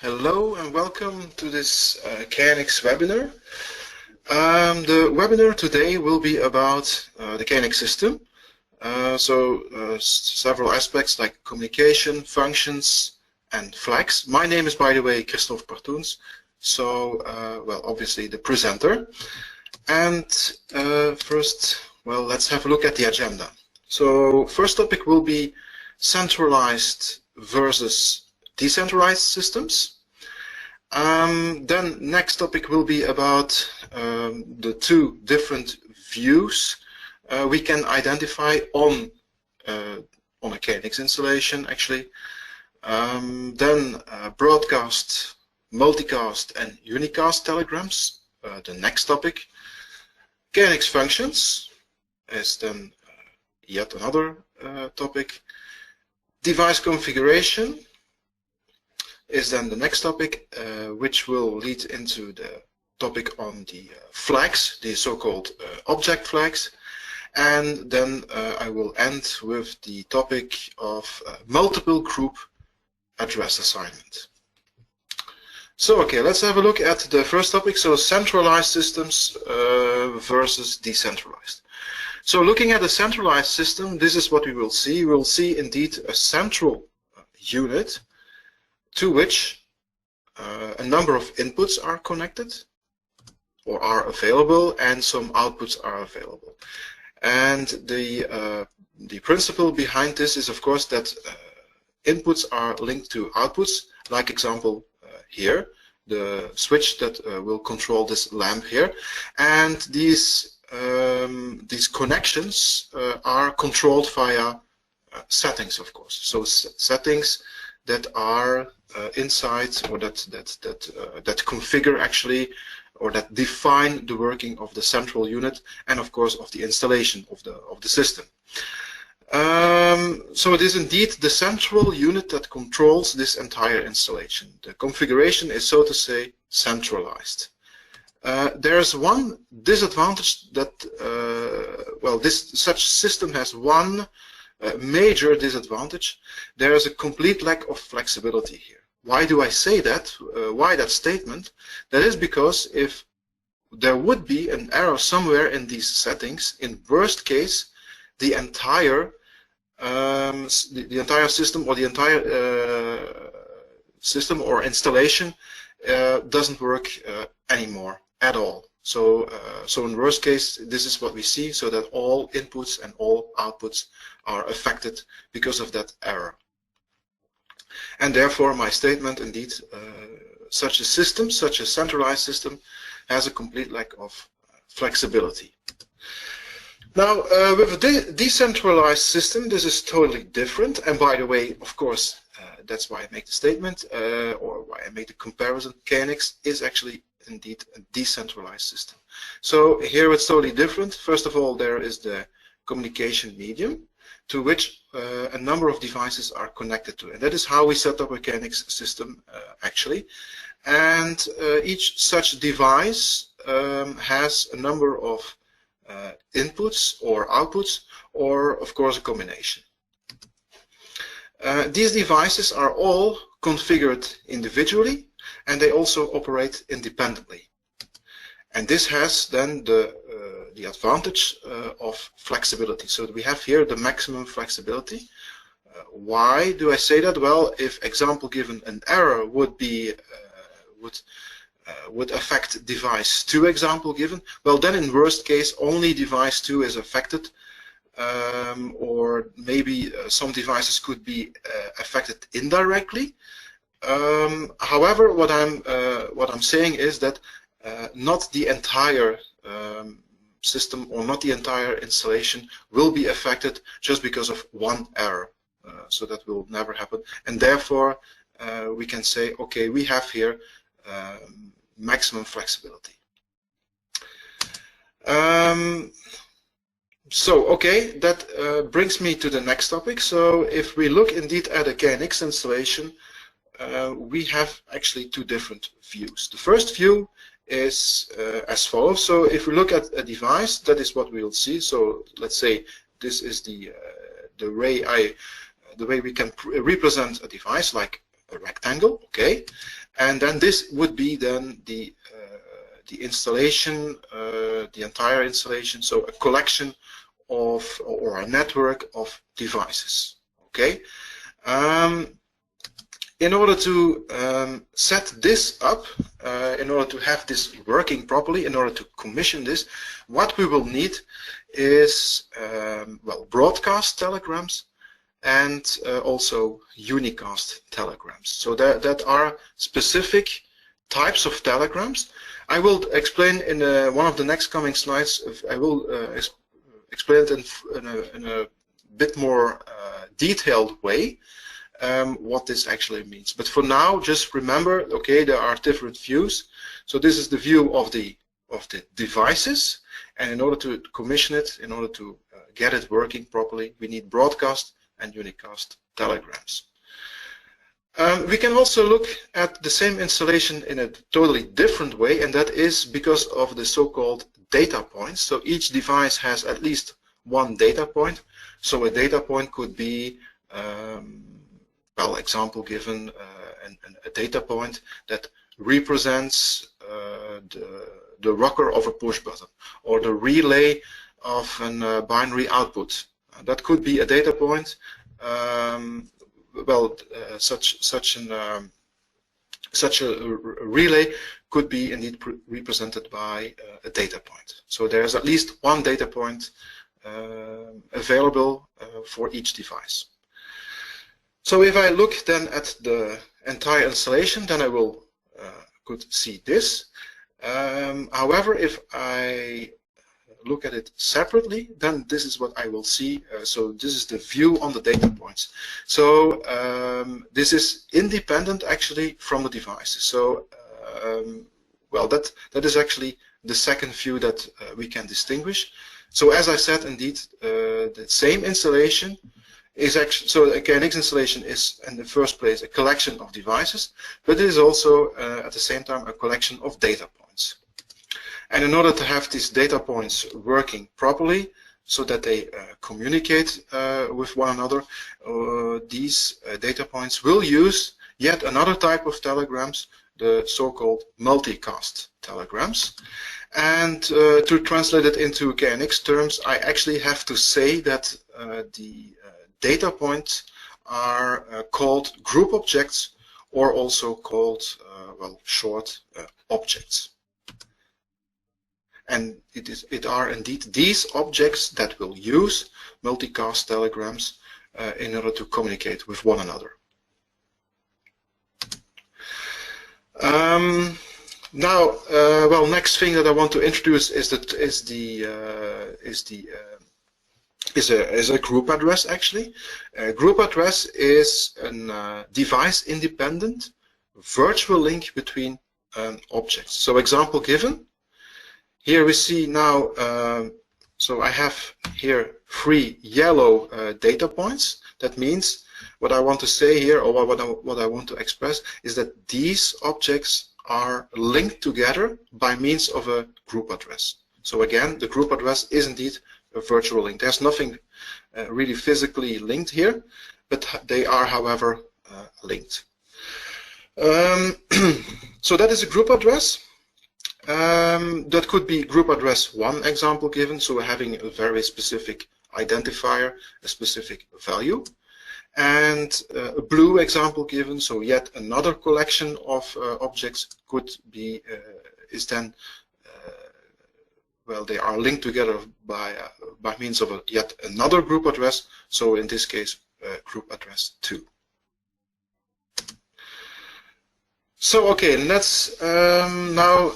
Hello and welcome to this KNX webinar. The webinar today will be about the KNX system. Several aspects like communication, functions, and flags. My name is, by the way, Christophe Partoens. Obviously the presenter. And first, let's have a look at the agenda. So first topic will be centralized versus decentralized systems. Then next topic will be about the two different views we can identify on a KNX installation actually. Then broadcast, multicast and unicast telegrams, the next topic. KNX functions is then yet another topic. Device configuration is then the next topic, which will lead into the topic on the flags, the so-called object flags. And then I will end with the topic of multiple group address assignment. So, okay, let's have a look at the first topic. So, centralized systems versus decentralized. So, looking at a centralized system, this is what we will see. We will see indeed a central unit to which a number of inputs are connected or are available, and some outputs are available. And the principle behind this is, of course, that inputs are linked to outputs, like example here, the switch that will control this lamp here. And these connections are controlled via settings, of course. So settings that are inside, or that configure actually, or that define the working of the central unit, and of course of the installation of the system. So it is indeed the central unit that controls this entire installation. The configuration is, so to say, centralized. There's one disadvantage that such system has one major disadvantage. There is a complete lack of flexibility here. Why do I say that? Why that statement? That is because if there would be an error somewhere in these settings, in worst case, the entire system or the entire system or installation doesn't work anymore at all. So in worst case, this is what we see, so that all inputs and all outputs are affected because of that error. And therefore, my statement, indeed, such a system, such a centralized system, has a complete lack of flexibility. Now, with a decentralized system, this is totally different. And by the way, of course, that's why I make the statement, or why I make the comparison. KNX is actually indeed a decentralized system. So here it's totally different. First of all, there is the communication medium to which a number of devices are connected to. And that is how we set up a KNX system actually. And each such device has a number of inputs or outputs, or of course a combination. These devices are all configured individually, and they also operate independently. And this has then the advantage of flexibility. So we have here the maximum flexibility. Why do I say that? Well, if example given, an error would be would affect device 2, example given, well then in worst case only device 2 is affected, or maybe some devices could be affected indirectly. However, what I'm saying is that not the entire system or not the entire installation will be affected just because of one error. So that will never happen, and therefore we can say, okay, we have here maximum flexibility. Okay, that brings me to the next topic. So if we look indeed at a KNX installation, we have actually two different views. The first view is as follows. So if we look at a device, that is what we'll see. So let's say this is the way we can represent a device, like a rectangle. Okay, And then this would be then the installation, the entire installation, so a collection of, or a network of devices. Okay. In order to set this up, in order to have this working properly, in order to commission this, what we will need is well, broadcast telegrams and also unicast telegrams. So that are specific types of telegrams. I will explain in one of the next coming slides. I will explain it in a bit more detailed way. What this actually means. But for now, just remember, okay, there are different views. So this is the view of the devices, and in order to commission it, in order to get it working properly, we need broadcast and unicast telegrams. We can also look at the same installation in a totally different way, and that is because of the so-called data points. So each device has at least one data point. So a data point could be well, example given, a data point that represents the rocker of a push button, or the relay of a binary output. That could be a data point. Well, such a relay could be indeed represented by a data point. So there's at least one data point available for each device. So if I look then at the entire installation, then I will could see this. However, if I look at it separately, then this is what I will see. So this is the view on the data points. So this is independent actually from the devices. So well, that is actually the second view that we can distinguish. So as I said, indeed, the same installation is actually, so a KNX installation is in the first place a collection of devices, but it is also at the same time a collection of data points. And in order to have these data points working properly, so that they communicate with one another, these data points will use yet another type of telegrams, the so-called multicast telegrams. And to translate it into KNX terms, I actually have to say that the data points are called group objects, or also called well, short objects. And it are indeed these objects that will use multicast telegrams in order to communicate with one another. Now, well, next thing that I want to introduce is a group address. Actually, a group address is a device-independent virtual link between objects. So, example given. Here we see now. So I have here 3 yellow data points. That means what I want to say here, or what I want to express, is that these objects are linked together by means of a group address. So again, the group address is indeed a virtual link. There's nothing really physically linked here, but they are, however, linked. So that is a group address. That could be group address 1 example given, so having a very specific identifier, a specific value. And a blue example given, so yet another collection of objects could be, is then, well, they are linked together by means of yet another group address, so in this case, group address 2. So, okay, let's now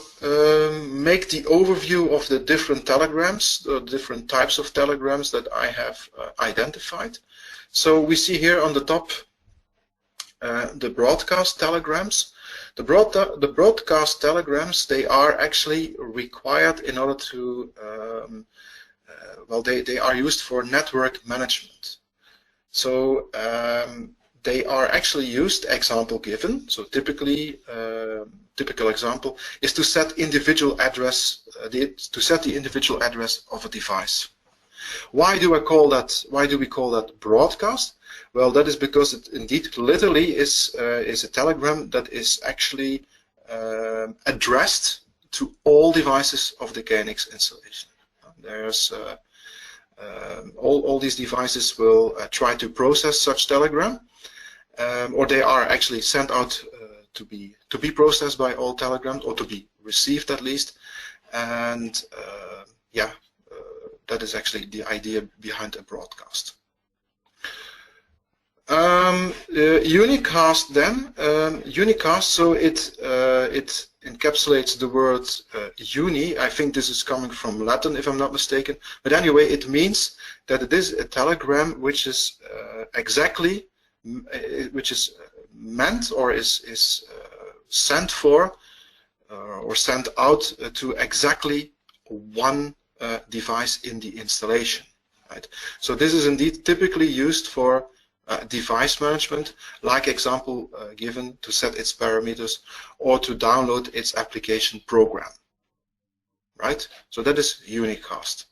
make the overview of the different telegrams, the different types of telegrams that I have identified. So we see here on the top the broadcast telegrams. The broadcast telegrams, they are actually required in order to, well, they are used for network management. So they are actually used, example given, so typically, typical example is to set individual address, to set the individual address of a device. Why do we call that broadcast? Well, that is because it indeed literally is a telegram that is actually addressed to all devices of the KNX installation. There's all these devices will try to process such telegram, or they are actually sent out to be processed by all telegrams, or to be received at least, and yeah, that is actually the idea behind a broadcast. Unicast then, unicast, so it encapsulates the word uni. I think this is coming from Latin, if I'm not mistaken, but anyway, it means that it is a telegram which is exactly, which is meant or is sent for or sent out to exactly one device in the installation, right? So this is indeed typically used for device management, like example given, to set its parameters or to download its application program, right? So that is unicast.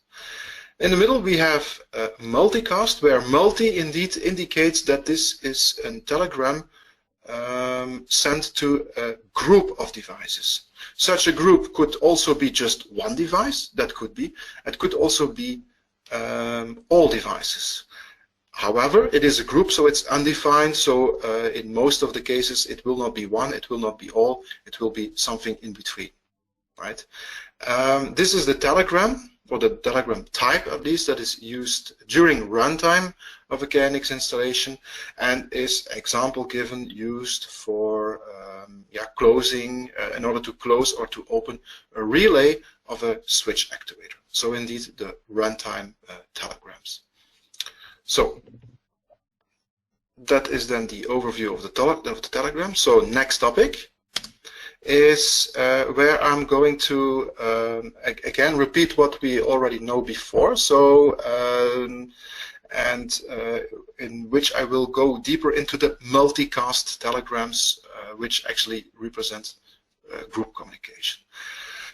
In the middle we have multicast, where multi indeed indicates that this is a telegram sent to a group of devices. Such a group could also be just one device, that could be. It could also be all devices. However, it is a group, so it's undefined, so in most of the cases it will not be one, it will not be all, it will be something in between, right? This is the telegram, or the telegram type at least, that is used during runtime of a KNX installation, and is example given used for closing, in order to close or to open a relay of a switch actuator. So indeed the runtime telegrams. So that is then the overview of the telegram. So next topic is where I'm going to again repeat what we already know before. So in which I will go deeper into the multicast telegrams, which actually represent group communication.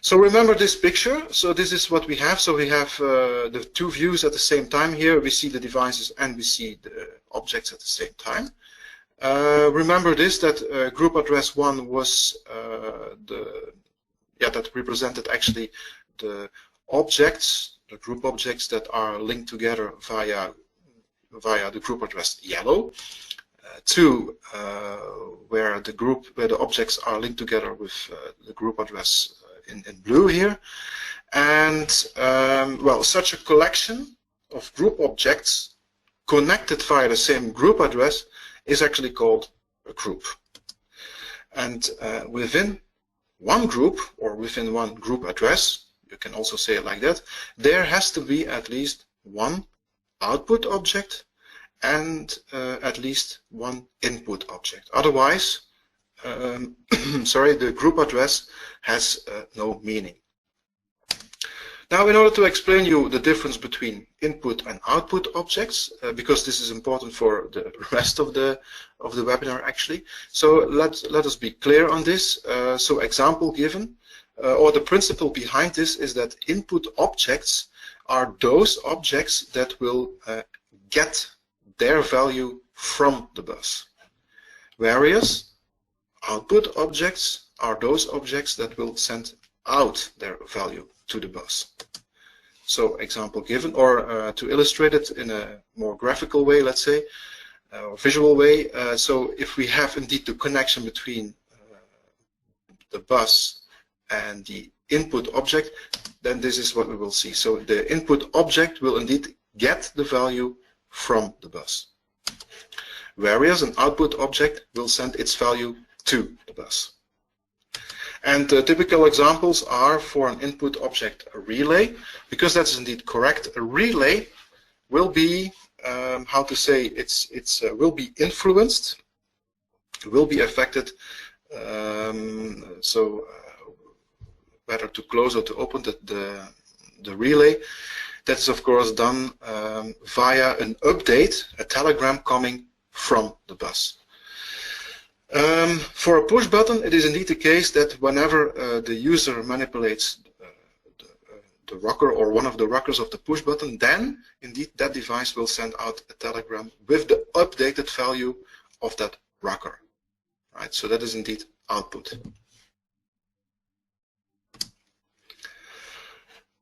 So remember this picture. So this is what we have. So we have the two views at the same time here. We see the devices and we see the objects at the same time. Remember this, that group address 1 was that represented actually the objects, the group objects that are linked together via the group address yellow. 2, where the objects are linked together with the group address in blue here, and well, such a collection of group objects connected via the same group address is actually called a group. And within one group, or within one group address, you can also say it like that, there has to be at least one output object and at least one input object. Otherwise, sorry, the group address has no meaning. Now, in order to explain you the difference between input and output objects, because this is important for the rest of the webinar actually, so let us be clear on this. So example given, or the principle behind this is that input objects are those objects that will get their value from the bus, whereas output objects are those objects that will send out their value to the bus. So example given, or to illustrate it in a more graphical way, let's say, or visual way, so if we have indeed the connection between the bus and the input object, then this is what we will see. So the input object will indeed get the value from the bus, whereas an output object will send its value to the bus. And the typical examples are, for an input object, a relay, because that's indeed correct. A relay will be, how to say, it's will be influenced, will be affected, whether to close or to open the relay. That's of course done via an update, a telegram coming from the bus. For a push button, it is indeed the case that whenever the user manipulates rocker or one of the rockers of the push button, then indeed that device will send out a telegram with the updated value of that rocker. Right, so that is indeed output.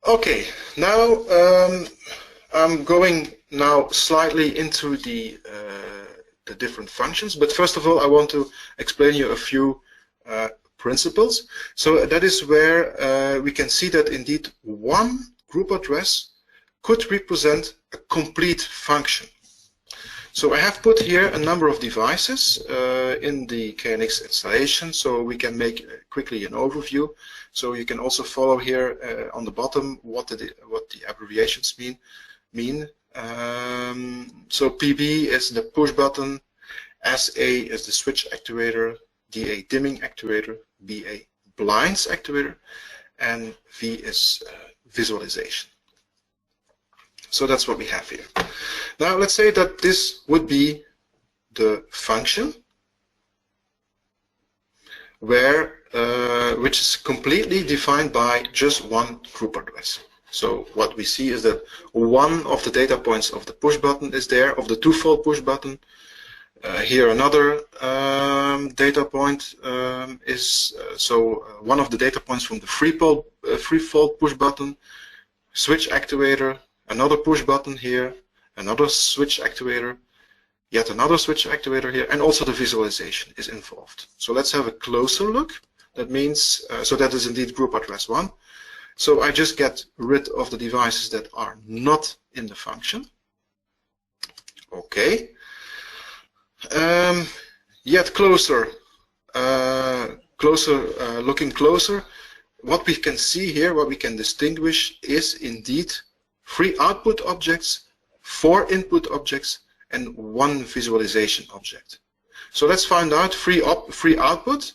Okay, now I'm going now slightly into the different functions, but first of all I want to explain you a few principles. So that is where we can see that indeed one group address could represent a complete function. So I have put here a number of devices in the KNX installation, so we can make quickly an overview. So you can also follow here on the bottom what the abbreviations mean. So PB is the push button, SA is the switch actuator, DA dimming actuator, BA blinds actuator, and V is visualization. So that's what we have here. Now let's say that this would be the function where which is completely defined by just one group address. So what we see is that one of the data points of the push button is there, of the two-fold push button. Here another data point is one of the data points from the three-fold push button, switch actuator, another push button here, another switch actuator, yet another switch actuator here, and also the visualization is involved. So let's have a closer look. That means, so that is indeed group address 1. So I just get rid of the devices that are not in the function. Okay. Yet closer, looking closer, what we can see here, what we can distinguish is indeed 3 output objects, 4 input objects, and 1 visualization object. So let's find out 3 output.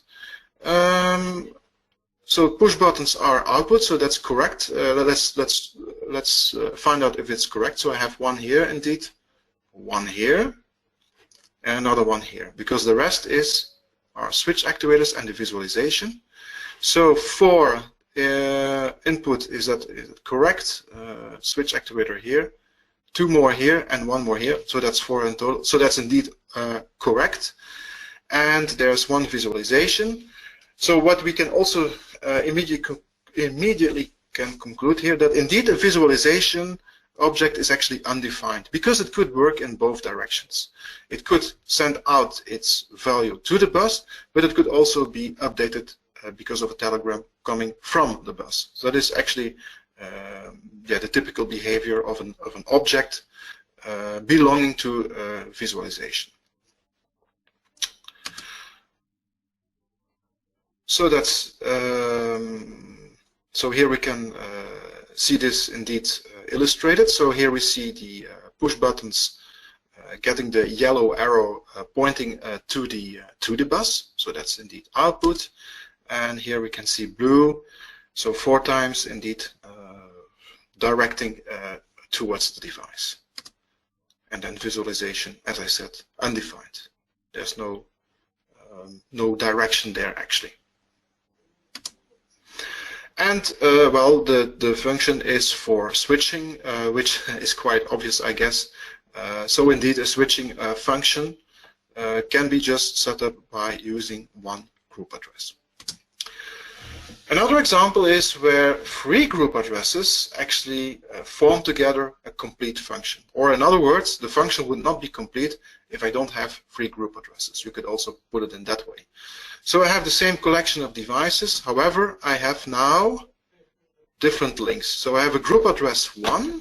So push buttons are output, so that's correct. Let's find out if it's correct. So I have 1 here, indeed, 1 here, and another 1 here, because the rest is our switch actuators and the visualization. So for input, is that correct? Switch actuator here, 2 more here, and 1 more here. So that's 4 in total. So that's indeed correct. And there's 1 visualization. So what we can also immediately can conclude here, that indeed a visualization object is actually undefined, because it could work in both directions. It could send out its value to the bus, but it could also be updated because of a telegram coming from the bus. So that is actually the typical behavior of an object belonging to visualization. So that's so here we can see this indeed illustrated. So here we see the push buttons getting the yellow arrow pointing to the bus. So that's indeed output. And here we can see blue. So 4 times indeed directing towards the device. And then visualization, as I said, undefined. There's no direction there actually. And well, the function is for switching, which is quite obvious, I guess. So indeed, a switching function can be just set up by using 1 group address. Another example is where 3 group addresses actually form together a complete function. Or in other words, the function would not be complete if I don't have 3 group addresses. You could also put it in that way. So I have the same collection of devices, however, I have now different links. So I have a group address 1,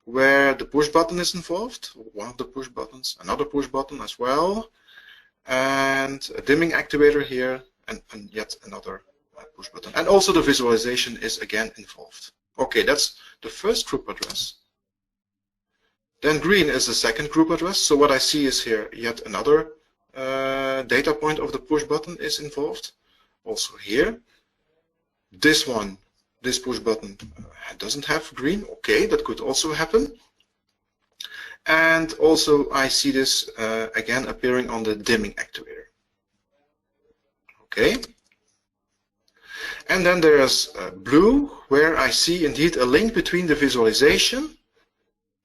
where the push button is involved, one of the push buttons, another push button as well, and a dimming actuator here, and yet another push button. And also the visualization is again involved. Okay, that's the first group address. Then green is the second group address. So what I see is here yet another data point of the push button is involved. Also here, this push button doesn't have green. Okay, that could also happen. And also I see this again appearing on the dimming actuator. Okay. And then there's blue, where I see indeed a link between the visualization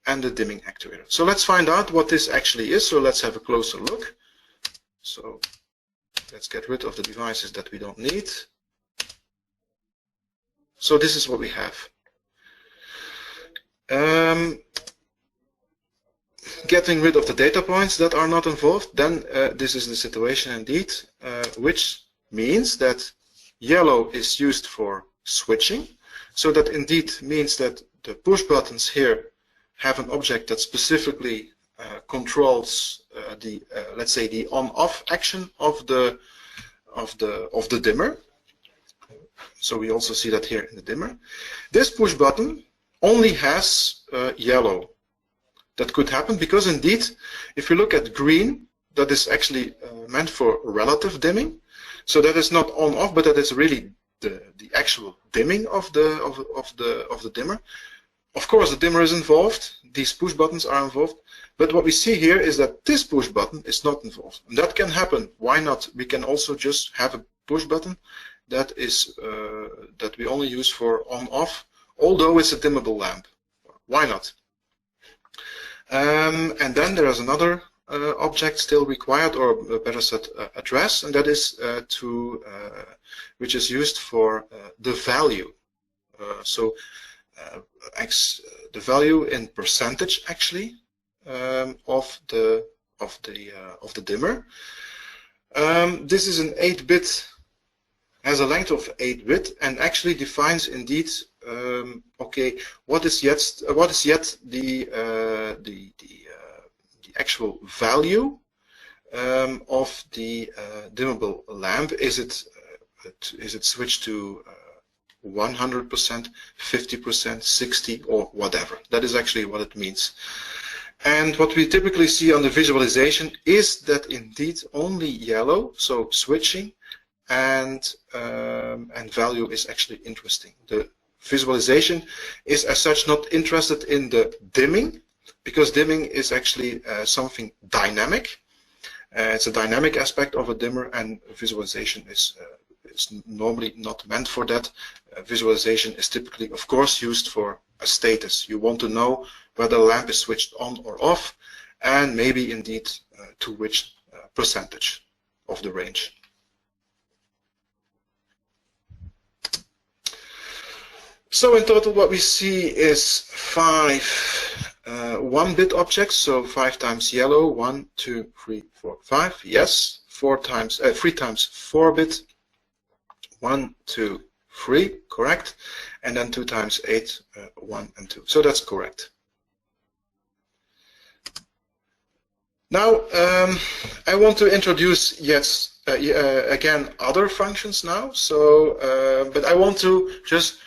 and the dimming actuator. So let's find out what this actually is. So let's have a closer look. So let's get rid of the devices that we don't need. So this is what we have. Getting rid of the data points that are not involved, then this is the situation indeed, which means that yellow is used for switching. So that indeed means that the push buttons here have an object that specifically controls the let's say the on-off action of the dimmer. So we also see that here in the dimmer. This push button only has yellow. That could happen because indeed, if you look at green, that is actually meant for relative dimming. So that is not on-off, but that is really the actual dimming of the dimmer. Of course, the dimmer is involved. These push buttons are involved. But what we see here is that this push button is not involved. And that can happen. Why not? We can also just have a push button that is that we only use for on-off, although it's a dimmable lamp. Why not? And then there is another object still required, or better said, address, and that is which is used for the value. So the value in percentage actually of the dimmer. This is an 8-bit, has a length of 8-bit, and actually defines indeed okay, what is yet the actual value of the dimmable lamp? Is it switched to 100%, 50%, 60, or whatever? That is actually what it means. And what we typically see on the visualization is that indeed only yellow, so switching, and value is actually interesting. The visualization is as such not interested in the dimming, because dimming is actually something dynamic. It's a dynamic aspect of a dimmer, and visualization is normally not meant for that. Visualization is typically, of course, used for a status. You want to know whether the lamp is switched on or off, and maybe indeed to which percentage of the range. So in total what we see is 5 1-bit objects, so 5 times yellow, 1, 2, 3, 4, 5, yes, 3 times 4-bit, 1, 2, 3, correct, and then 2 times 8, 1 and 2, so that's correct. Now I want to introduce again other functions now, so but I want to just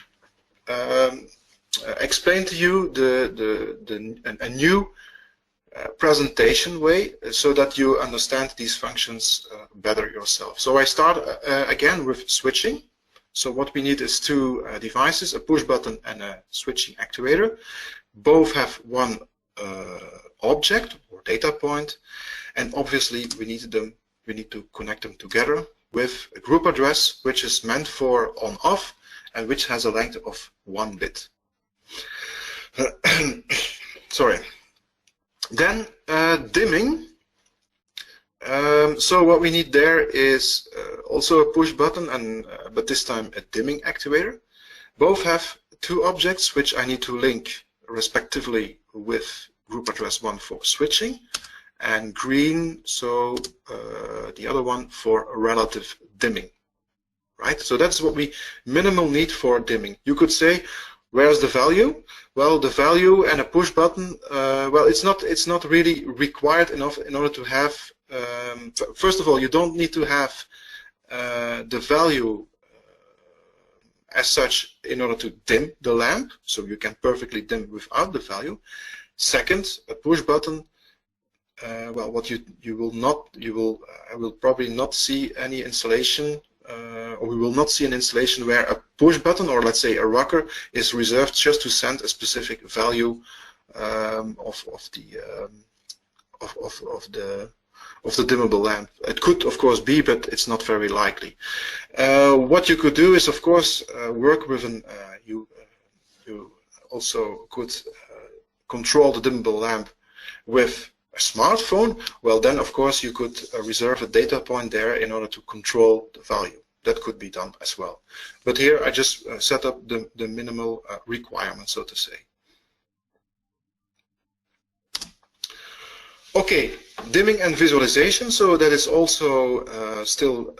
explain to you a new presentation way so that you understand these functions better yourself. So I start again with switching. So what we need is 2 devices, a push button and a switching actuator. Both have one object or data point, and obviously we need to connect them together with a group address which is meant for on-off and which has a length of 1 bit. Sorry. Then dimming. So what we need there is also a push button, and but this time a dimming actuator. Both have 2 objects which I need to link respectively with group address 1 for switching, and green, so the other one for relative dimming. Right? So that's what we minimal need for dimming. You could say, where's the value? Well, the value and a push button, well, it's not really required enough in order to have, first of all, you don't need to have the value as such in order to dim the lamp, so you can perfectly dim without the value. Second, a push button, well, what I will probably not see any installation, or we will not see an installation where a push button, or let's say a rocker, is reserved just to send a specific value of the the dimmable lamp. It could, of course, be, but it's not very likely. What you could do is, of course, work with an. You also could control the dimmable lamp with a smartphone. Well, then, of course, you could reserve a data point there in order to control the value. That could be done as well. But here, I just set up the minimal requirement, so to say. Okay, dimming and visualization. So that is also still,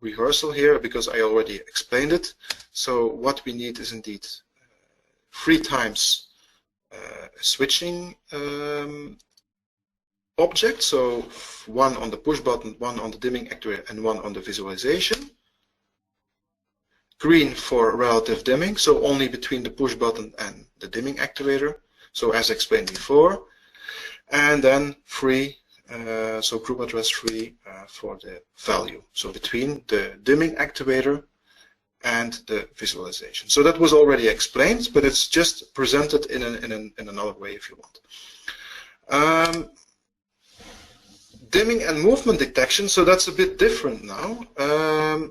rehearsal here because I already explained it. So what we need is indeed 3 times switching object. So 1 on the push button, 1 on the dimming actuator, and 1 on the visualization. Green for relative dimming, so only between the push button and the dimming actuator. So as explained before. And then 3, so group address 3 for the value. So between the dimming actuator and the visualization. So that was already explained, but it's just presented in another way if you want. Dimming and movement detection, so that's a bit different now.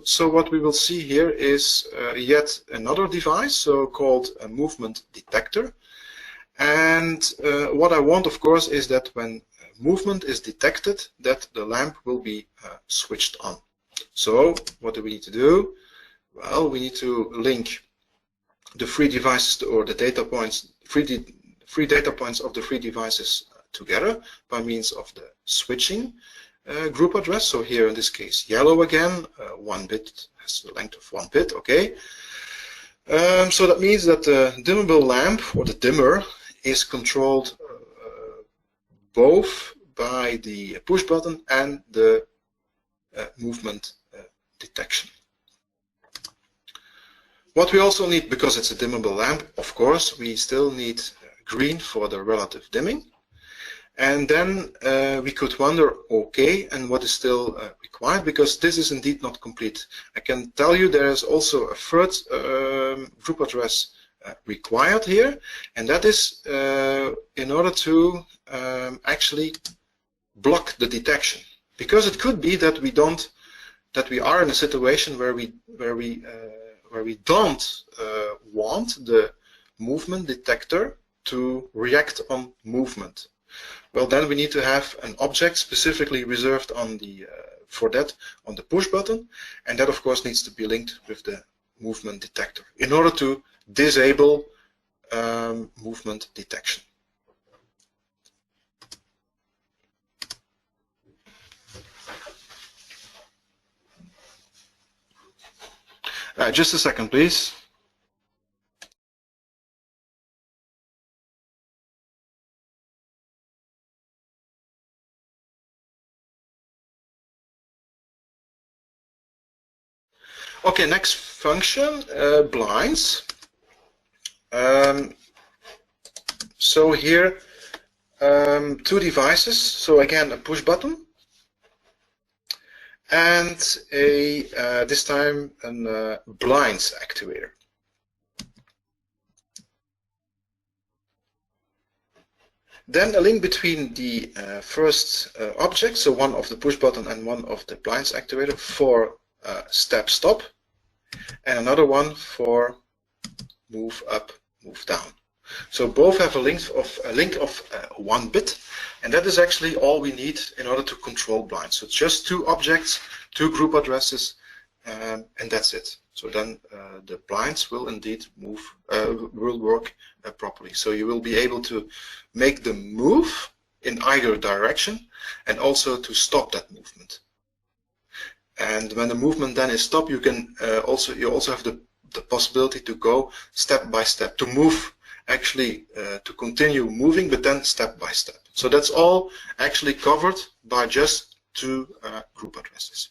So what we will see here is yet another device, so called a movement detector. And what I want, of course, is that when movement is detected, that the lamp will be switched on. So what do we need to do? Well, we need to link the 3 devices or the data points, 3 data points of the 3 devices together by means of the switching group address. So here in this case, yellow again, 1 bit has the length of 1 bit. Okay. So that means that the dimmable lamp or the dimmer is controlled both by the push button and the movement detection. What we also need, because it's a dimmable lamp, of course, we still need green for the relative dimming. And then we could wonder, okay, and what is still required, because this is indeed not complete. I can tell you there is also a third group address required here, and that is in order to actually block the detection. Because it could be that we are in a situation where we don't want the movement detector to react on movement. Well, then we need to have an object specifically reserved on for that on the push button, and that of course needs to be linked with the movement detector in order to disable movement detection. Just a second, please. Okay, next function, blinds. So here, 2 devices. So again, a push button, and this time a blinds actuator. Then a link between the first object, so one of the push button and one of the blinds actuator for step stop, and another one for move up, move down. So both have a link of 1 bit, and that is actually all we need in order to control blinds. So it's just 2 objects, 2 group addresses, and that's it. So then the blinds will indeed move, will work properly. So you will be able to make them move in either direction, and also to stop that movement. And when the movement then is stopped, you can also have the possibility to go step by step, to move actually to continue moving, but then step by step. So that's all actually covered by just 2 group addresses.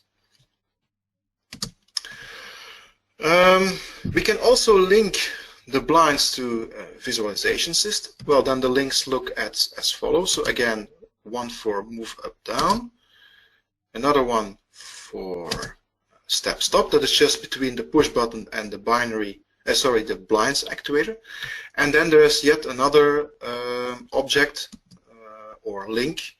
We can also link the blinds to visualization system. Well, then the links look as follows. So again, one for move up down, another one for step stop, that is just between the push button and the binary, the blinds actuator. And then there is yet another object or link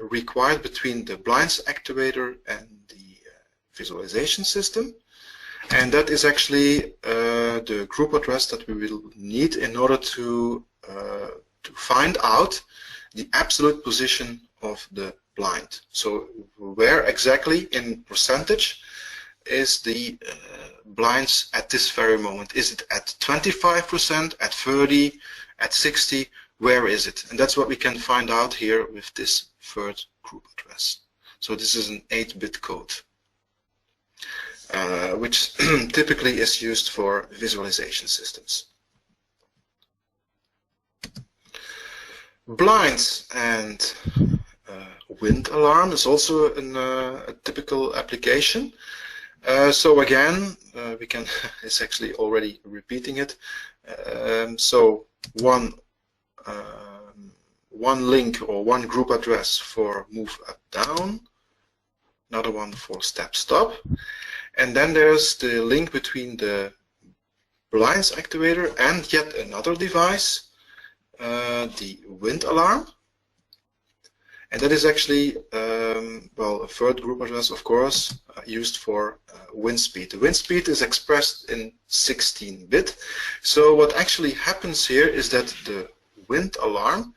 required between the blinds actuator and the visualization system. And that is actually the group address that we will need in order to find out the absolute position of the blind. So where exactly in percentage is the blinds at this very moment? Is it at 25%, at 30%, at 60%? Where is it? And that's what we can find out here with this third group address. So this is an 8-bit code, which typically is used for visualization systems. Blinds and wind alarm is also a typical application. So again, we can, it's actually already repeating it. So one link or one group address for move up down, another one for step stop, and then there's the link between the blinds actuator and yet another device, the wind alarm. And that is actually, well, a third group address, of course, used for wind speed. The wind speed is expressed in 16-bit. So what actually happens here is that the wind alarm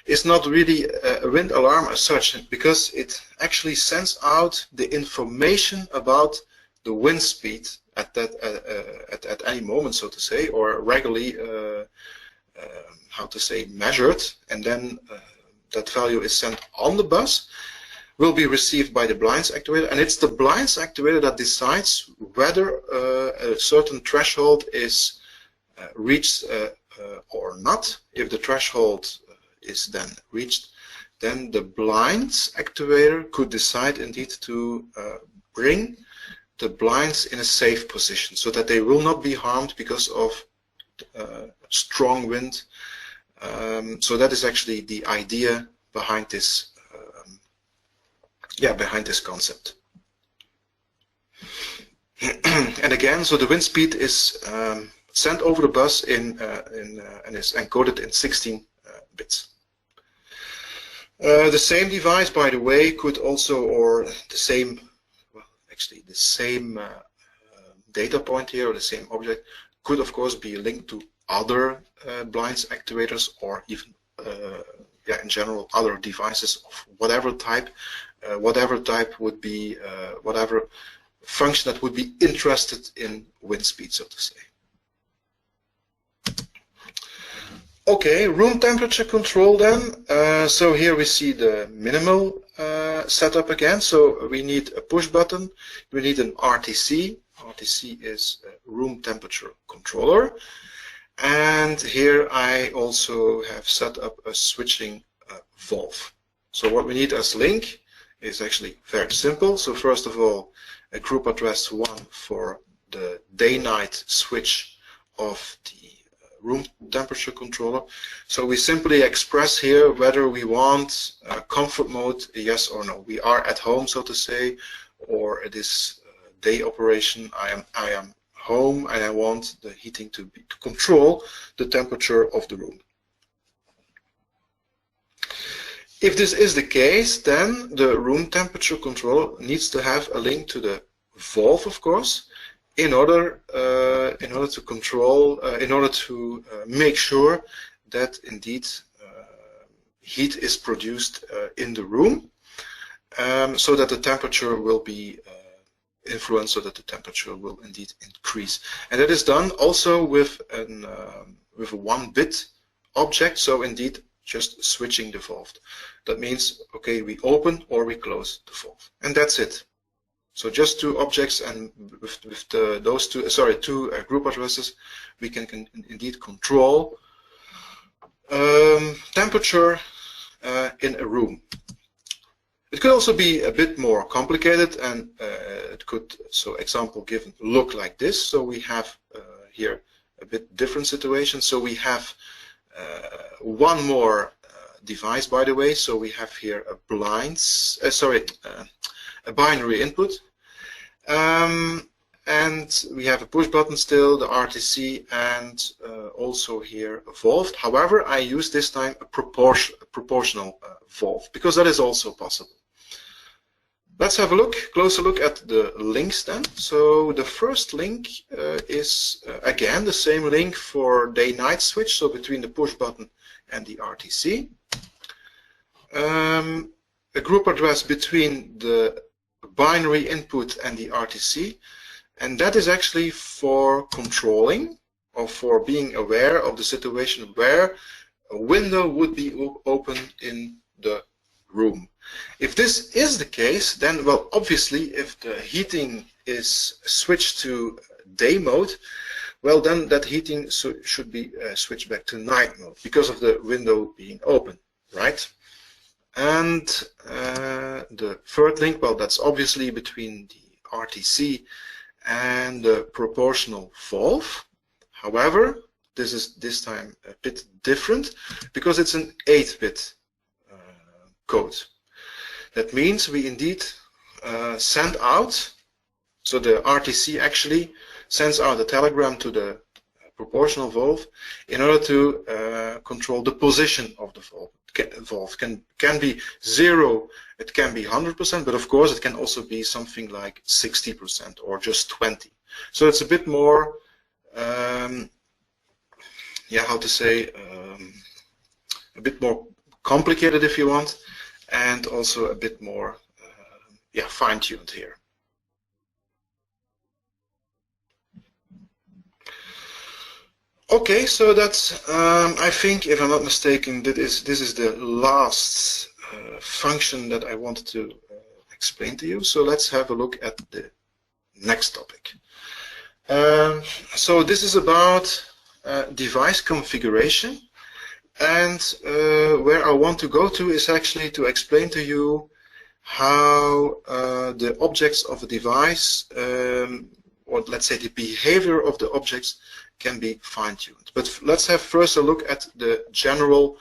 is not really a wind alarm as such, because it actually sends out the information about the wind speed at that at any moment, so to say, or regularly, how to say, measured, and then that value is sent on the bus, will be received by the blinds actuator, and it's the blinds actuator that decides whether a certain threshold is reached or not. If the threshold is then reached, then the blinds actuator could decide indeed to bring the blinds in a safe position so that they will not be harmed because of strong wind. So that is actually the idea behind this, behind this concept. And again, so the wind speed is sent over the bus and is encoded in 16 bits. The same device, by the way, could also, or the same, well, actually the same data point here, or the same object, could of course be linked to other blinds actuators, or even in general other devices of whatever type would be whatever function that would be interested in wind speed, so to say. Okay, room temperature control then. So here we see the minimal setup again. So we need a push button, we need an RTC. RTC is a room temperature controller. And here I also have set up a switching valve. So what we need as link is actually very simple. So first of all, a group address 1 for the day-night switch of the room temperature controller. So we simply express here whether we want comfort mode, yes or no. We are at home, so to say, or it is day operation. I am home and I want the heating to control the temperature of the room. If this is the case, then the room temperature controller needs to have a link to the valve, of course, in order to control, in order to make sure that indeed heat is produced in the room, so that the temperature will be influenced, so that the temperature will indeed increase. And that is done also with a 1-bit object, so indeed just switching the valve. That means, okay, we open or we close the valve, and that's it. So just 2 objects, and with those two group addresses, we can indeed control temperature in a room. It could also be a bit more complicated, and it could, so example given, look like this. So we have here a bit different situation. So we have one more device, by the way. So we have here a a binary input, and we have a push button still, the RTC, and also here a valve. However, I use this time a proportional valve, because that is also possible. Let's have a closer look at the links then. So the first link is again the same link for day-night switch, so between the push button and the RTC. A group address between the binary input and the RTC, and that is actually for controlling or for being aware of the situation where a window would be open in the room. If this is the case, then, well, obviously, if the heating is switched to day mode, well, then that heating should be switched back to night mode because of the window being open, right? And the third link, well, that's obviously between the RTC and the proportional valve. However, this is this time a bit different because it's an 8-bit code. That means we indeed send out, so the RTC actually sends out a telegram to the proportional valve in order to control the position of the valve. Can be 0, it can be 100%, but of course it can also be something like 60% or just 20. So it's a bit more, yeah, how to say, a bit more complicated if you want, and also a bit more, yeah, fine-tuned here. Okay, so that's, I think, if I'm not mistaken, this is the last function that I wanted to explain to you. So let's have a look at the next topic. So this is about device configuration, and where I want to go to is actually to explain to you how the objects of a device, or let's say the behavior of the objects, can be fine-tuned. But let's have first a look at the general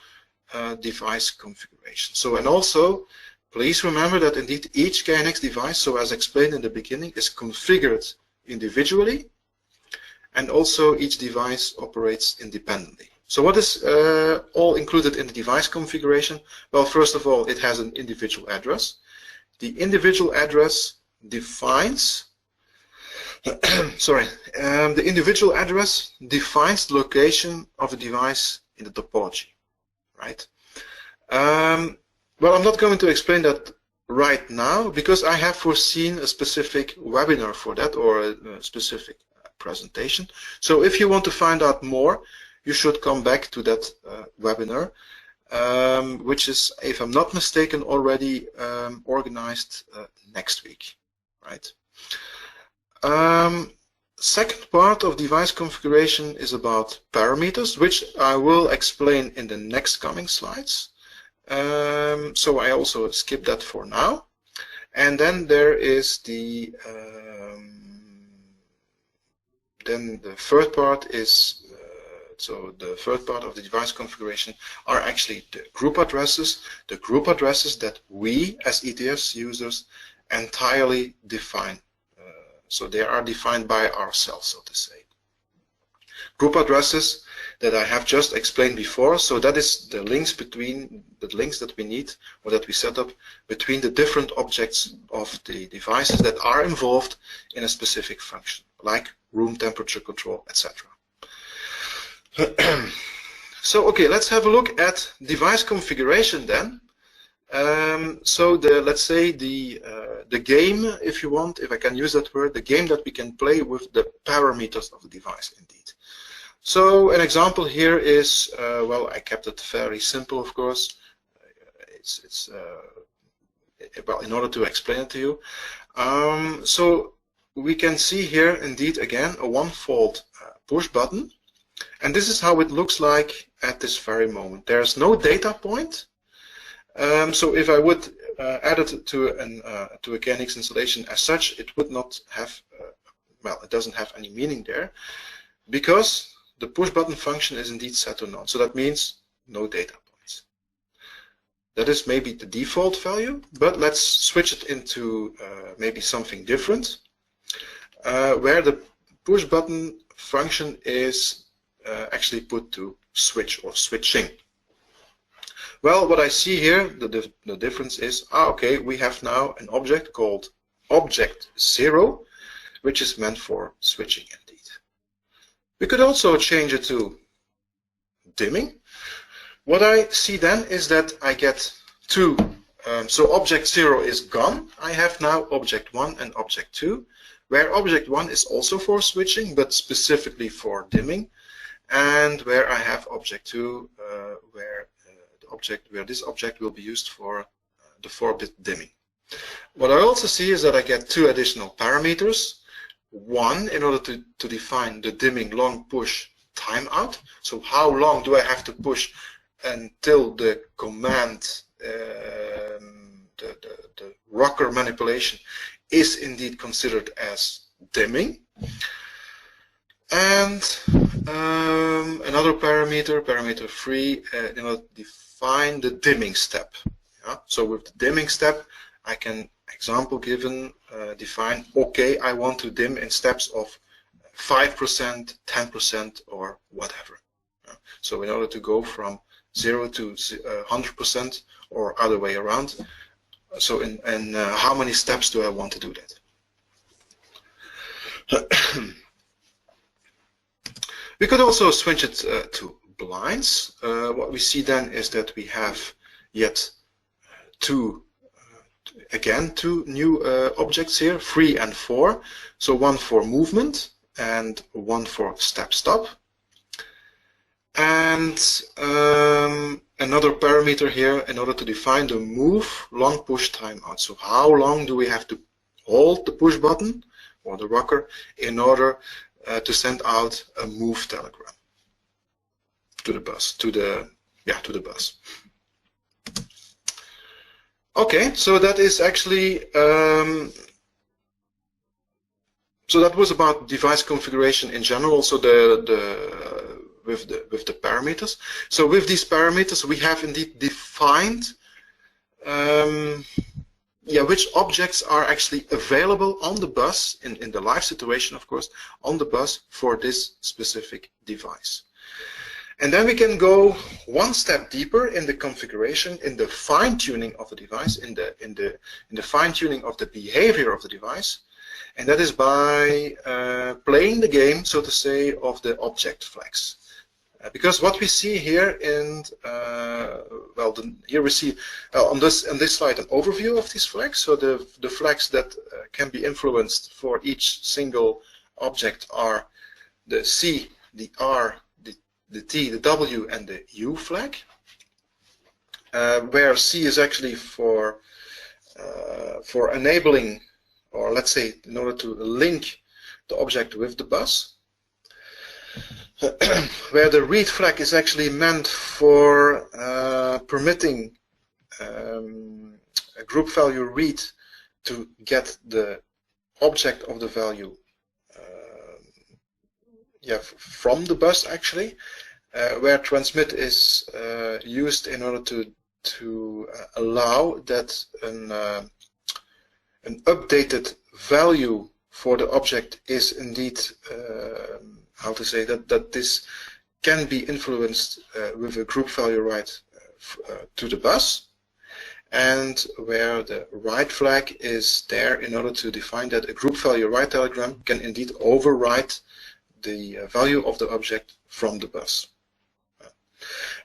device configuration. So, and also, please remember that indeed each KNX device, so as explained in the beginning, is configured individually, and also each device operates independently. So what is all included in the device configuration? Well, first of all, it has an individual address. The individual address defines the individual address defines the location of a device in the topology, right? Well, I'm not going to explain that right now because I have foreseen a specific webinar for that, or a specific presentation. So if you want to find out more, you should come back to that webinar, which is, if I'm not mistaken, already organized next week, right? Second part of device configuration is about parameters, which I will explain in the next coming slides. So I also skip that for now. And then there is the third part is so the third part of the device configuration are actually the group addresses that we as ETS users entirely define. So they are defined by ourselves, so to say. Group addresses that I have just explained before, so that is the links between the links that we need, or that we set up between the different objects of the devices that are involved in a specific function, like room temperature control, etc. So, okay, let's have a look at device configuration then. So let's say the game, if you want, if I can use that word, the game that we can play with the parameters of the device, indeed. So an example here is, well, I kept it very simple, of course. Well, in order to explain it to you. So we can see here, indeed, again, a one-fold push button. And this is how it looks like at this very moment. There's no data point. So if I would add it to a KNX installation as such, it would not have, well, it doesn't have any meaning there, because the push button function is indeed set to none. So that means no data points. That is maybe the default value, but let's switch it into maybe something different, where the push button function is actually put to switch or switching. Well, what I see here, the difference is, okay, we have now an object called object 0, which is meant for switching indeed. We could also change it to dimming. What I see then is that I get two, so object 0 is gone. I have now object 1 and object 2, where object 1 is also for switching, but specifically for dimming, and where I have object 2, where this object will be used for the 4-bit dimming. What I also see is that I get two additional parameters. One, in order to define the dimming long push timeout. So how long do I have to push until the command, the rocker manipulation, is indeed considered as dimming. And another parameter, parameter 3, in order to define the dimming step. Yeah? So with the dimming step, I can, example given, define, okay, I want to dim in steps of 5%, 10%, or whatever. Yeah? So in order to go from 0 to 100%, or other way around, so in how many steps do I want to do that? We could also switch it to blinds. What we see then is that we have yet two new objects here, 3 and 4. So one for movement and one for step stop. And another parameter here in order to define the move long push timeout. So how long do we have to hold the push button or the rocker in order to send out a move telegram to the bus, to the bus. Okay, so that is actually so that was about device configuration in general. So with the parameters. So with these parameters, we have indeed defined which objects are actually available on the bus, in the live situation, of course, on the bus for this specific device. And then we can go one step deeper in the configuration, in the fine-tuning of the device, in the fine-tuning of the behavior of the device, and that is by playing the game, so to say, of the object flags. Because what we see here, here we see on this slide an overview of these flags. So the flags that can be influenced for each single object are the C, the R, the T, the W, and the U flag. Where C is actually for enabling, or let's say in order to link the object with the bus. Where the read flag is actually meant for permitting a group value read to get the object of the value from the bus actually. Where transmit is used in order to allow that an updated value for the object is indeed how to say that this can be influenced with a group value write to the bus, and where the write flag is there in order to define that a group value write telegram can indeed overwrite the value of the object from the bus.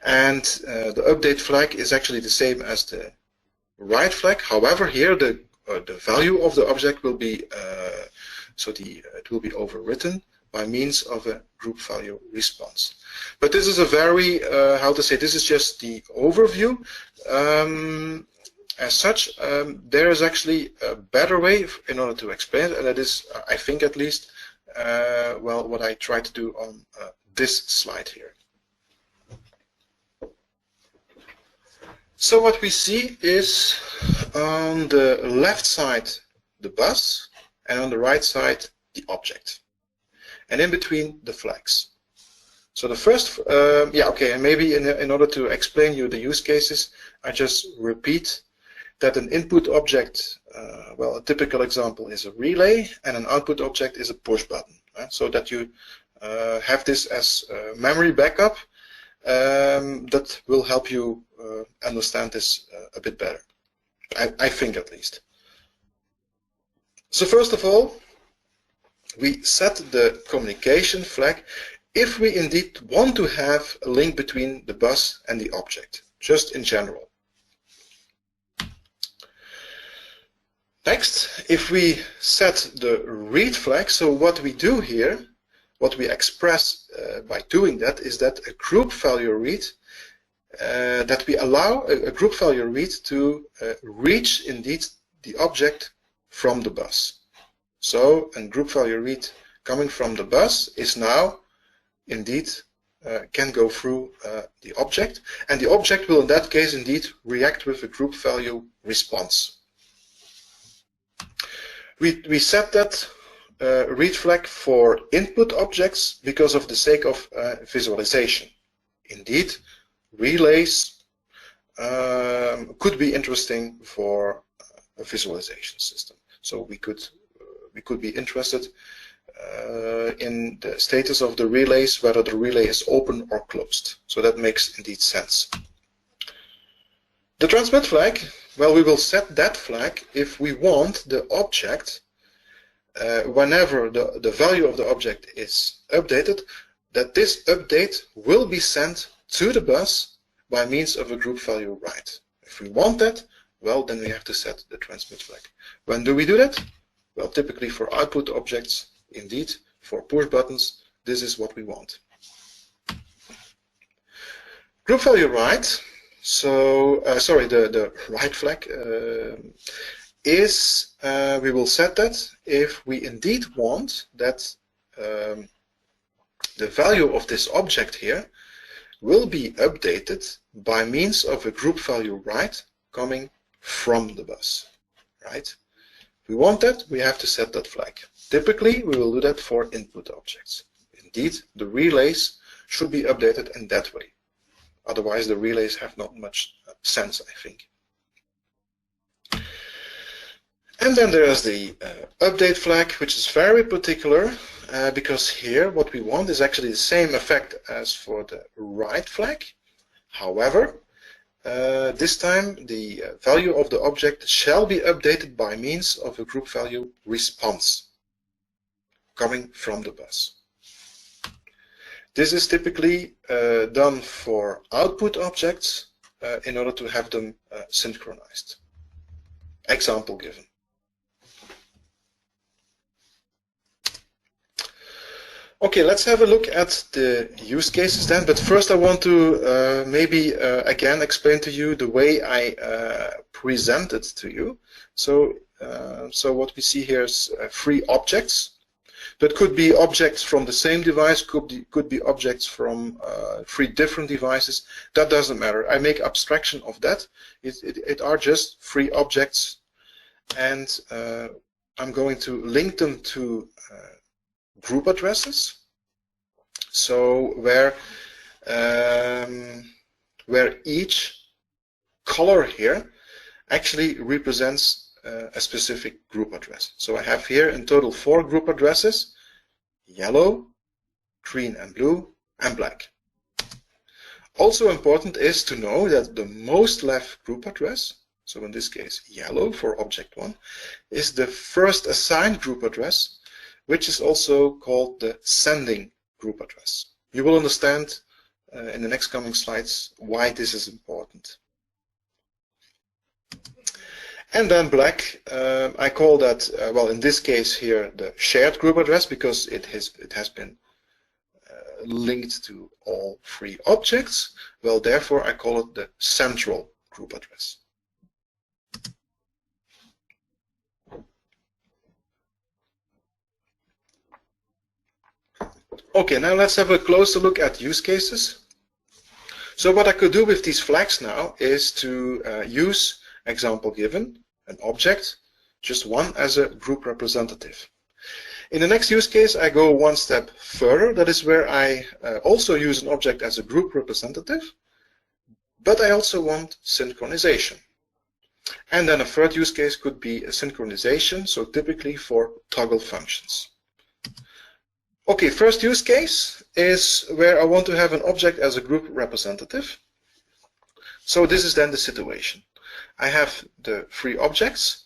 And the update flag is actually the same as the write flag. However, here the value of the object will be it will be overwritten by means of a group value response. But this is a very, this is just the overview. As such, there is actually a better way in order to explain it, and that is, I think at least, what I try to do on this slide here. So what we see is on the left side the bus, and on the right side the object, and in between the flags. So the first, and maybe in order to explain you the use cases, I just repeat that an input object, a typical example is a relay, and an output object is a push button. So that you have this as memory backup that will help you understand this a bit better. I think at least. So first of all, we set the communication flag if we indeed want to have a link between the bus and the object, just in general. Next, if we set the read flag, so what we do here, what we express by doing that is that a group value read, that we allow a group value read to reach indeed the object from the bus. So a group value read coming from the bus is now indeed can go through the object, and the object will in that case indeed react with a group value response. We set that read flag for input objects because of the sake of visualization. Indeed, relays could be interesting for a visualization system. So we could be interested in the status of the relays, whether the relay is open or closed. So that makes indeed sense. The transmit flag, well, we will set that flag if we want the object, whenever the value of the object is updated, that this update will be sent to the bus by means of a group value write. If we want that, well, then we have to set the transmit flag. When do we do that? Well, typically for output objects, indeed, for push buttons, this is what we want. Group value write, so, the write flag is, we will set that if we indeed want that the value of this object here will be updated by means of a group value write coming from the bus, right? If we want that, we have to set that flag. Typically, we will do that for input objects. Indeed, the relays should be updated in that way. Otherwise, the relays have not much sense, I think. And then there's the update flag, which is very particular because here what we want is actually the same effect as for the write flag. However, this time the value of the object shall be updated by means of a group value response coming from the bus. This is typically done for output objects in order to have them synchronized. Example given. Okay, let's have a look at the use cases then, but first I want to maybe again explain to you the way I present it to you. So what we see here is 3 objects. That could be objects from the same device, could be objects from 3 different devices. That doesn't matter. I make abstraction of that. It are just 3 objects, and I'm going to link them to group addresses. So where each color here actually represents a specific group address. So I have here in total 4 group addresses: yellow, green and blue, and black. Also important is to know that the most left group address, so in this case yellow for object 1, is the first assigned group address, which is also called the sending group address. You will understand in the next coming slides why this is important. And then black, I call that, well, in this case here, the shared group address, because it has been linked to all 3 objects. Well, therefore, I call it the central group address. Okay, now let's have a closer look at use cases. So what I could do with these flags now is to use example given, an object, just one as a group representative. In the next use case, I go one step further. That is where I also use an object as a group representative, but I also want synchronization. And then a third use case could be a synchronization, so typically for toggle functions. Okay, first use case is where I want to have an object as a group representative. So this is then the situation. I have the three objects.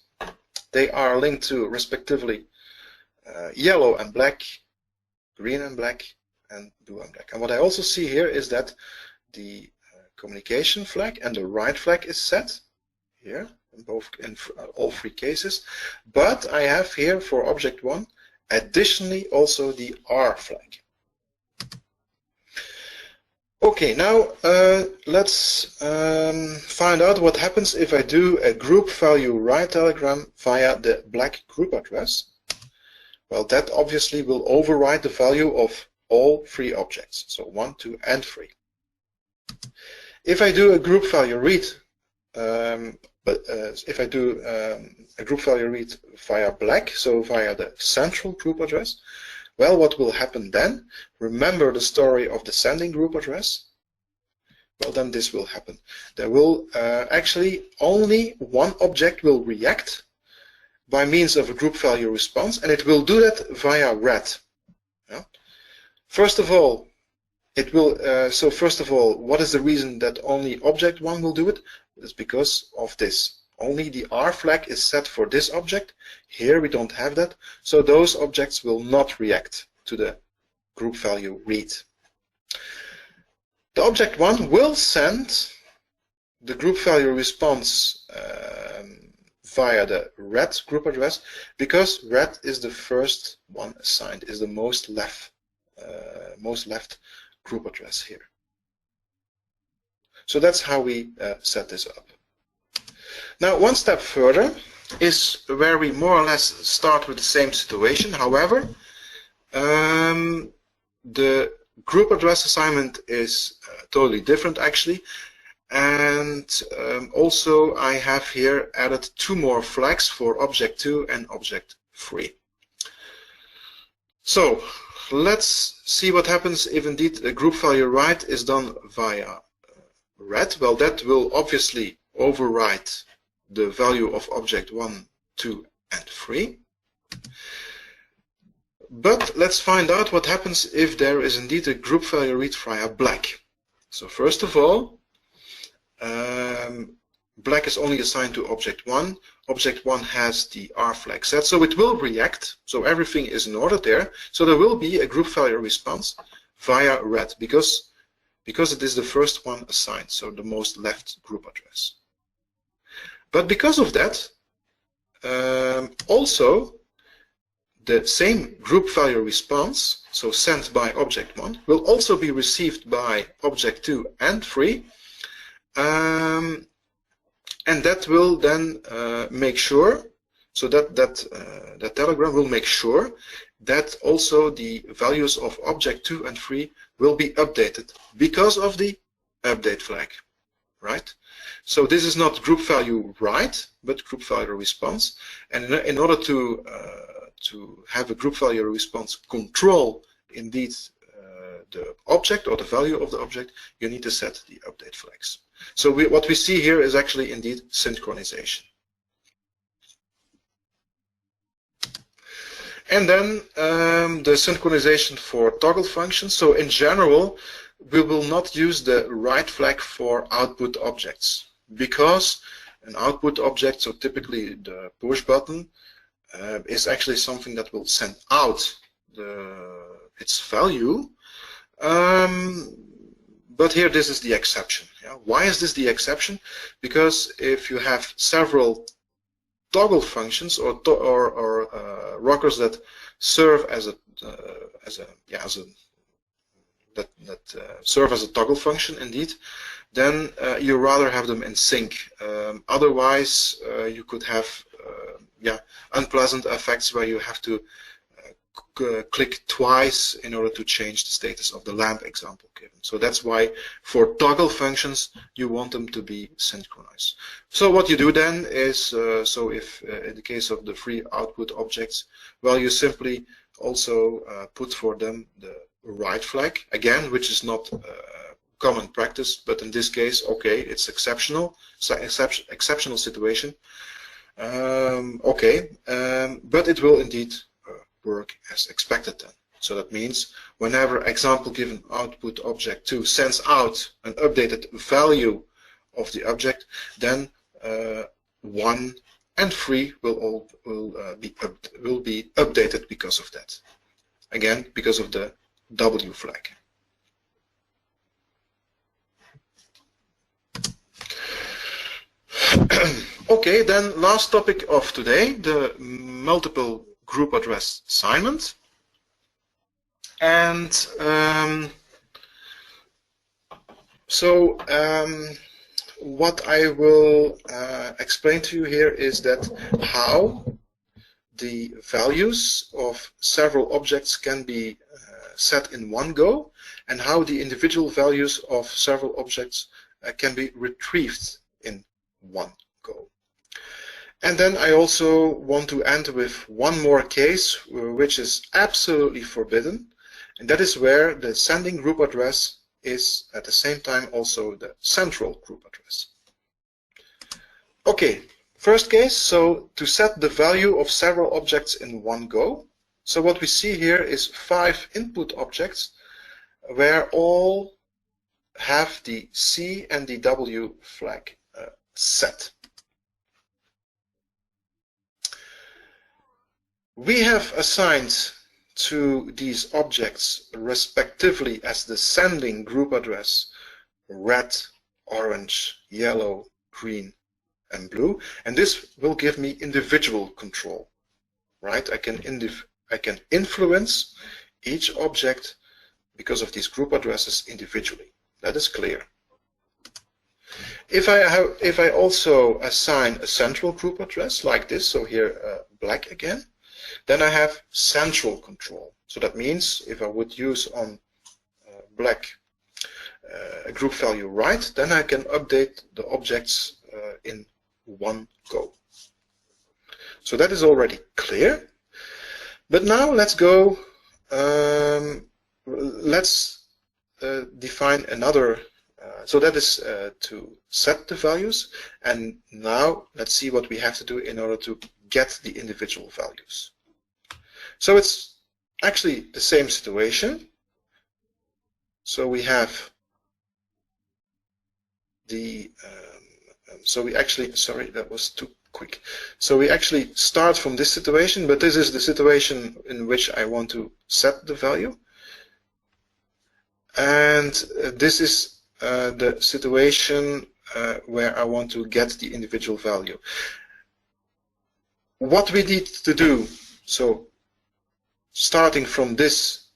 They are linked to respectively yellow and black, green and black, and blue and black. And what I also see here is that the communication flag and the write flag is set here in all three cases. But I have here for object 1 additionally also the R flag. Okay, now let's find out what happens if I do a group value write telegram via the black group address. Well, that obviously will override the value of all three objects, so 1, 2, and 3. If I do a group value read, if I do a group value read via black, so via the central group address, well, what will happen then? Remember the story of the sending group address? Well, then this will happen. There will actually only one object will react by means of a group value response, and it will do that via red. Yeah? First of all, it will. So first of all, what is the reason that only object 1 will do it? It's because of this. Only the R flag is set for this object. Here we don't have that, so those objects will not react to the group value read. The object 1 will send the group value response via the red group address, because red is the first one assigned, is the most left group address here. So that's how we set this up. Now, one step further is where we more or less start with the same situation. However, the group address assignment is totally different actually. And also I have here added 2 more flags for object 2 and object 3. So let's see what happens if indeed a group value write is done via red. Well, that will obviously override the value of object 1, 2, and 3. But let's find out what happens if there is indeed a group value read via black. So first of all, black is only assigned to object 1. Object 1 has the R flag set, so it will react. So everything is in order there. So there will be a group value response via red because it is the first one assigned, so the most left group address. But because of that, also the same group value response, so sent by object 1, will also be received by object 2 and 3. And that will then make sure, so that telegram will make sure that also the values of object 2 and 3 will be updated because of the update flag, right? So this is not group value write, but group value response. And in order to have a group value response control indeed the object or the value of the object, you need to set the update flags. So what we see here is actually indeed synchronization. And then the synchronization for toggle functions. So in general, we will not use the write flag for output objects, because an output object, so typically the push button, is actually something that will send out its value. But here this is the exception. Yeah? Why is this the exception? Because if you have several toggle functions or rockers that serve as serve as a toggle function indeed, then you rather have them in sync. Otherwise, you could have unpleasant effects where you have to click twice in order to change the status of the lamp example given. So that's why for toggle functions you want them to be synchronized. So what you do then is, so if in the case of the 3 output objects, well, you simply also put for them the write flag again, which is not common practice, but in this case, okay, it's exceptional, so exceptional situation. But it will indeed work as expected then. So that means whenever example given output object 2 sends out an updated value of the object, then 1 and 3 will be updated because of that. Again, because of the W flag. Okay, then last topic of today, the multiple group address assignment. And what I will explain to you here is that how the values of several objects can be set in one go, and how the individual values of several objects can be retrieved in one go. And then I also want to end with one more case which is absolutely forbidden, and that is where the sending group address is at the same time also the central group address. Okay, first case, so to set the value of several objects in one go. So what we see here is 5 input objects where all have the C and the W flag set. We have assigned to these objects respectively as the sending group address red, orange, yellow, green, and blue, and this will give me individual control, right? I can influence each object because of these group addresses individually. That is clear. If I also assign a central group address like this, so here black again, then I have central control. So that means if I would use on black a group value right, then I can update the objects in one go. So that is already clear. But now let's go, let's define another, so that is to set the values, and now let's see what we have to do in order to get the individual values. So it's actually the same situation. So we have the, so we actually, sorry, that was too quick. So we actually start from this situation, but this is the situation in which I want to set the value. And this is the situation where I want to get the individual value. What we need to do, so starting from this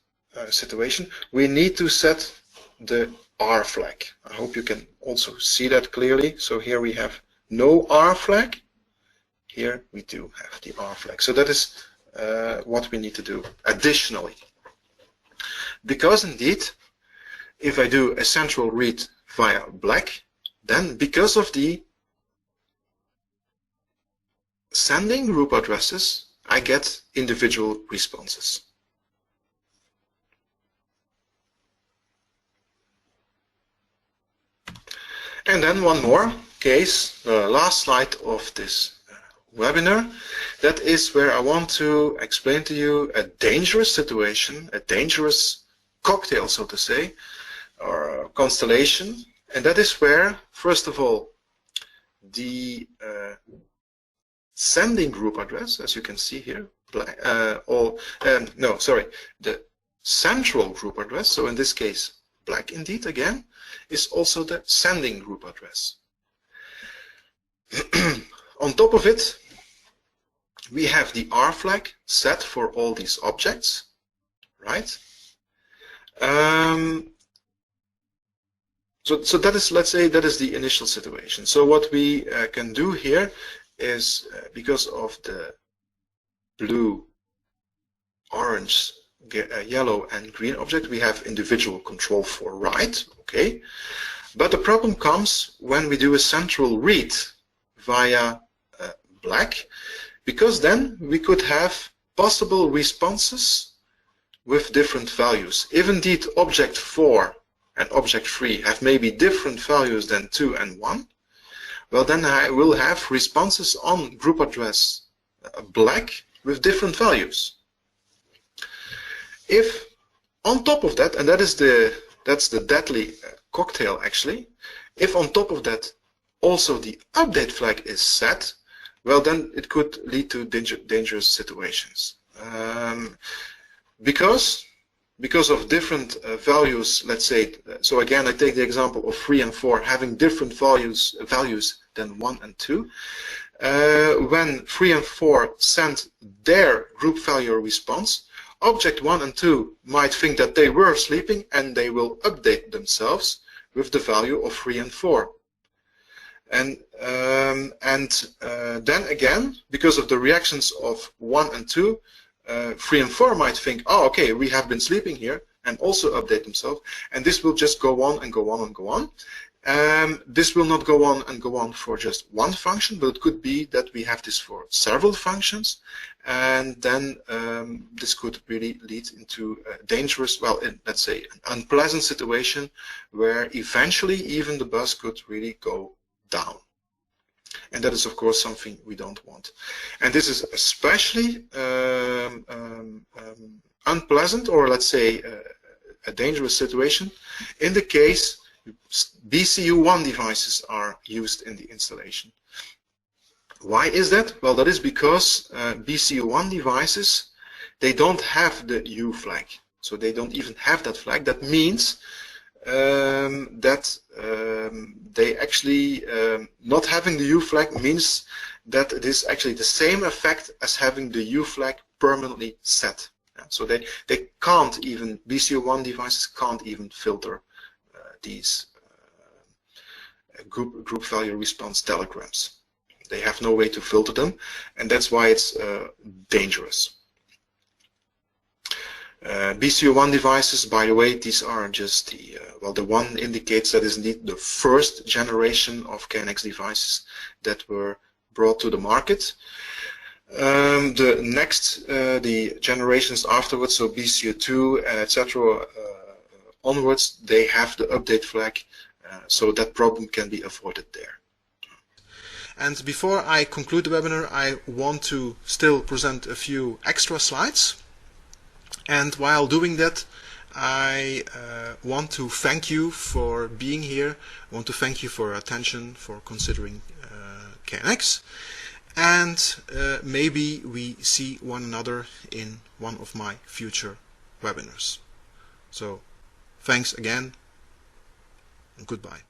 situation, we need to set the R flag. I hope you can also see that clearly. So here we have no R flag. Here we do have the R flag. So that is what we need to do additionally. Because indeed, if I do a central read via black, then because of the sending group addresses, I get individual responses. And then one more case, the last slide of this webinar, that is where I want to explain to you a dangerous situation, a dangerous cocktail, so to say, or constellation, and that is where, first of all, the sending group address, as you can see here, the central group address, so in this case black indeed again, is also the sending group address. On top of it, we have the R flag set for all these objects, right? So that is, let's say, that is the initial situation. So what we can do here is, because of the blue, orange, yellow, and green object, we have individual control for write, okay? But the problem comes when we do a central read via black, because then we could have possible responses with different values. If indeed object 4 and object 3 have maybe different values than 2 and 1, well then I will have responses on group address black with different values. If on top of that, and that's the deadly cocktail actually, if on top of that also the update flag is set, well, then it could lead to dangerous situations. Because of different values, let's say, so again, I take the example of 3 and 4 having different values than 1 and 2. When 3 and 4 send their group failure response, object 1 and 2 might think that they were sleeping and they will update themselves with the value of 3 and 4. And then again, because of the reactions of 1 and 2, 3 and 4 might think, oh, okay, we have been sleeping here, and also update themselves, and this will just go on and go on and go on. This will not go on and go on for just one function, but it could be that we have this for several functions, and then this could really lead into a dangerous, well, let's say an unpleasant situation where eventually even the bus could really go down. And that is, of course, something we don't want. And this is especially unpleasant, or let's say a dangerous situation, in the case BCU1 devices are used in the installation. Why is that? Well, that is because BCU1 devices, they don't have the U flag. So they don't even have that flag. That means that they actually, not having the U flag means that it is actually the same effect as having the U flag permanently set. So they can't even, BCU1 devices can't even filter these group value response telegrams. They have no way to filter them, and that's why it's dangerous. BCU1 devices, by the way, these are just the, well, the one indicates that is indeed the first generation of KNX devices that were brought to the market. The next, the generations afterwards, so BCU2, etc., onwards, they have the update flag, so that problem can be avoided there. And before I conclude the webinar, I want to still present a few extra slides. And while doing that, I want to thank you for being here. I want to thank you for your attention, for considering KNX. And maybe we see one another in one of my future webinars. So, thanks again, and goodbye.